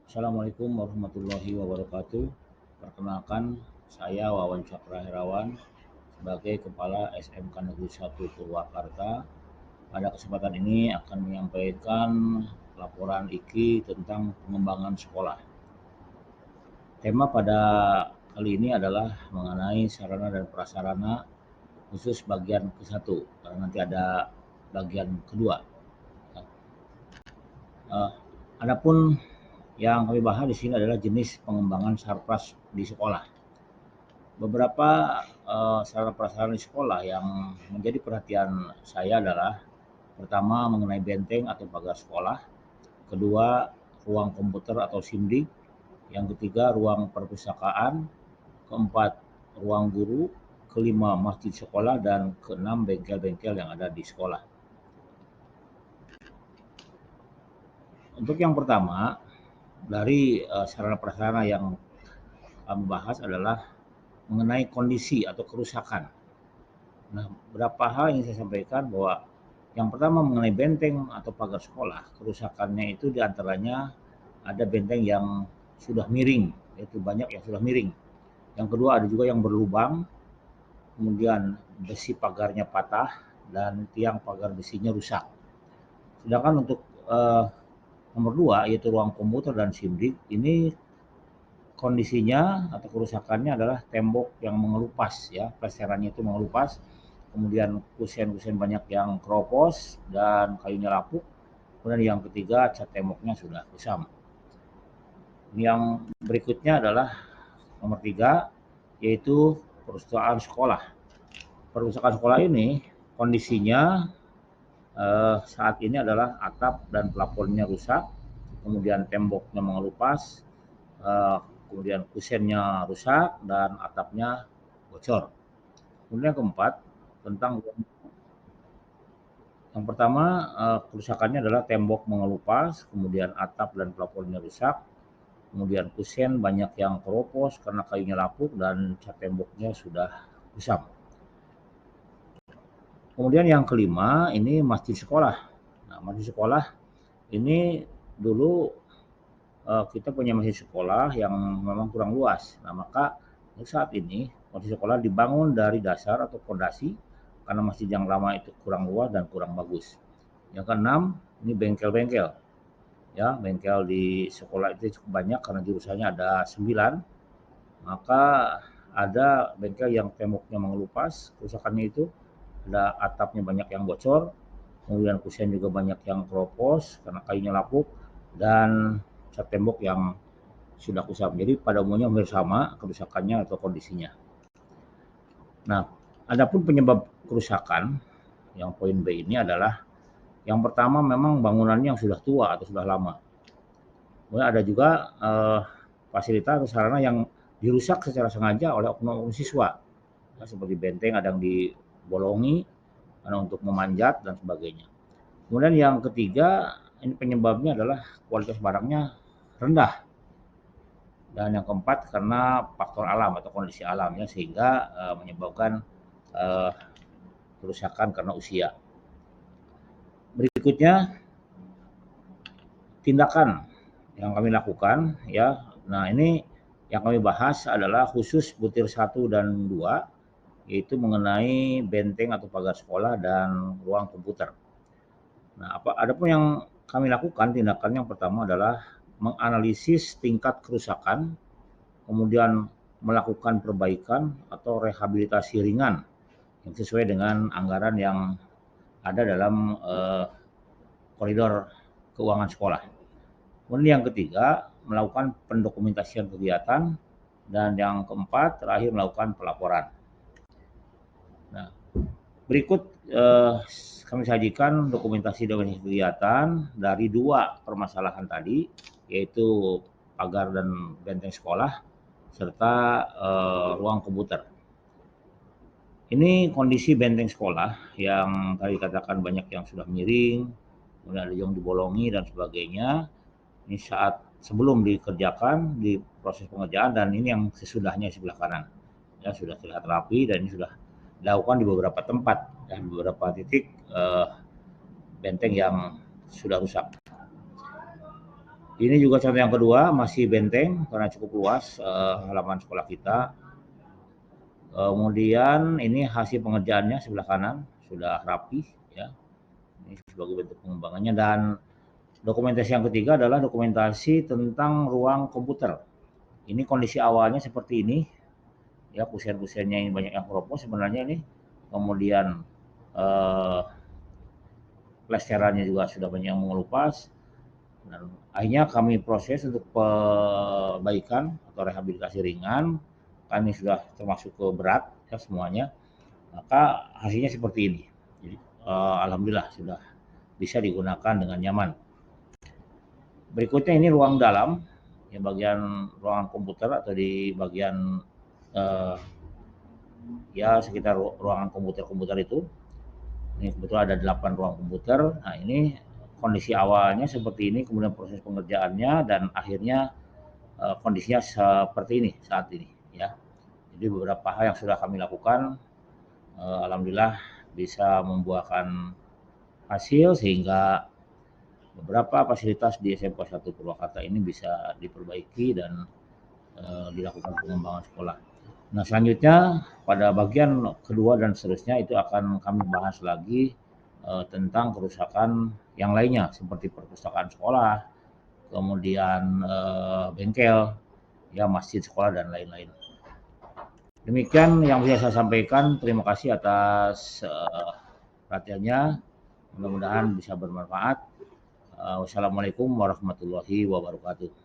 Assalamualaikum warahmatullahi wabarakatuh. Perkenalkan, saya Wawan Cakra Herawan sebagai Kepala SMK Negeri 1 Purwakarta. Pada kesempatan ini akan menyampaikan laporan IKI tentang pengembangan sekolah. Tema pada kali ini adalah mengenai sarana dan prasarana khusus bagian ke-1, karena nanti ada bagian kedua. Uh, Adapun yang kami bahas di sini adalah jenis pengembangan sarpras di sekolah. Beberapa sarana prasarana di sekolah yang menjadi perhatian saya adalah pertama mengenai benteng atau pagar sekolah, kedua ruang komputer atau SIMDIK, yang ketiga ruang perpustakaan, keempat ruang guru, kelima masjid sekolah, dan keenam bengkel-bengkel yang ada di sekolah. Untuk yang pertama, dari sarana prasarana yang kami bahas adalah mengenai kondisi atau kerusakan. Nah, beberapa hal yang saya sampaikan bahwa yang pertama mengenai benteng atau pagar sekolah, kerusakannya itu diantaranya ada benteng yang sudah miring, yaitu banyak yang sudah miring. Yang kedua ada juga yang berlubang, kemudian besi pagarnya patah dan tiang pagar besinya rusak. Sedangkan untuk nomor 2 yaitu ruang komputer dan SIMDIK, ini kondisinya atau kerusakannya adalah tembok yang mengelupas, ya, plesterannya itu mengelupas, kemudian kusen-kusen banyak yang keropos dan kayunya lapuk, kemudian yang ketiga cat temboknya sudah kusam. Yang berikutnya adalah nomor 3 yaitu perusahaan sekolah. Perusahaan sekolah ini kondisinya saat ini adalah atap dan plafonnya rusak, kemudian temboknya mengelupas, kemudian kusennya rusak dan atapnya bocor. Kemudian yang keempat, tentang yang pertama kerusakannya adalah tembok mengelupas, kemudian atap dan plafonnya rusak, kemudian kusen banyak yang keropos karena kayunya lapuk dan cat temboknya sudah kusam. Kemudian yang kelima ini masjid sekolah. Nah, masjid sekolah ini dulu kita punya masjid sekolah yang memang kurang luas. Nah, maka untuk saat ini masjid sekolah dibangun dari dasar atau fondasi karena masjid yang lama itu kurang luas dan kurang bagus. Yang keenam, ini bengkel-bengkel. Ya, bengkel di sekolah itu cukup banyak karena jurusannya ada 9. Maka ada bengkel yang temboknya mengelupas, kerusakannya itu ada atapnya banyak yang bocor, kemudian kusen juga banyak yang keropos karena kayunya lapuk, dan cat tembok yang sudah kusam. Jadi pada umumnya hampir sama kerusakannya atau kondisinya. Nah, adapun penyebab kerusakan yang poin B ini adalah yang pertama memang bangunannya yang sudah tua atau sudah lama. Kemudian ada juga fasilitas atau sarana yang dirusak secara sengaja oleh oknum siswa, ya, seperti benteng ada yang dibolongi karena untuk memanjat dan sebagainya. Kemudian yang ketiga, ini penyebabnya adalah kualitas barangnya rendah. Dan yang keempat karena faktor alam atau kondisi alam, ya, sehingga menyebabkan kerusakan karena usia. Berikutnya tindakan yang kami lakukan, ya. Nah, ini yang kami bahas adalah khusus butir 1 dan 2, yaitu mengenai benteng atau pagar sekolah dan ruang komputer. Nah, adapun yang kami lakukan tindakan yang pertama adalah menganalisis tingkat kerusakan, kemudian melakukan perbaikan atau rehabilitasi ringan yang sesuai dengan anggaran yang ada dalam koridor keuangan sekolah. Kemudian yang ketiga, melakukan pendokumentasian kegiatan, dan yang keempat terakhir melakukan pelaporan. Nah, berikut kami sajikan dokumentasi kegiatan dari 2 permasalahan tadi, yaitu pagar dan benteng sekolah serta ruang komputer. Ini kondisi benteng sekolah yang tadi katakan banyak yang sudah miring, kemudian ada yang dibolongi dan sebagainya. Ini saat sebelum dikerjakan, di proses pengerjaan, dan ini yang sesudahnya sebelah kanan. Ya, sudah terlihat rapi dan ini sudah dilakukan di beberapa tempat dan beberapa titik benteng yang sudah rusak. Ini juga contoh yang kedua, masih benteng karena cukup luas halaman sekolah kita. Kemudian ini hasil pengerjaannya sebelah kanan sudah rapi ya. Ini sebagai bentuk pengembangannya, dan dokumentasi yang ketiga adalah dokumentasi tentang ruang komputer. Ini kondisi awalnya seperti ini ya, kusen-kusennya ini banyak yang keropos sebenarnya ini. Kemudian eh, plesterannya juga sudah banyak yang mengelupas, dan akhirnya kami proses untuk perbaikan atau rehabilitasi ringan. Kami sudah termasuk ke berat ya semuanya, maka hasilnya seperti ini. Jadi alhamdulillah sudah bisa digunakan dengan nyaman. Berikutnya ini ruang dalam, ya bagian ruangan komputer atau di bagian eh, ya sekitar ruangan komputer-komputer itu. Ini kebetulan ada 8 ruang komputer. Nah ini kondisi awalnya seperti ini, kemudian proses pengerjaannya, dan akhirnya kondisinya seperti ini saat ini ya. Jadi beberapa hal yang sudah kami lakukan, alhamdulillah bisa membuahkan hasil sehingga beberapa fasilitas di SMK 1 Purwakarta ini bisa diperbaiki dan dilakukan pengembangan sekolah. Nah selanjutnya pada bagian kedua dan seterusnya itu akan kami bahas lagi tentang kerusakan yang lainnya seperti perpustakaan sekolah, kemudian bengkel, ya masjid sekolah dan lain-lain. Demikian yang bisa saya sampaikan. Terima kasih atas perhatiannya. Mudah-mudahan bisa bermanfaat. Wassalamualaikum warahmatullahi wabarakatuh.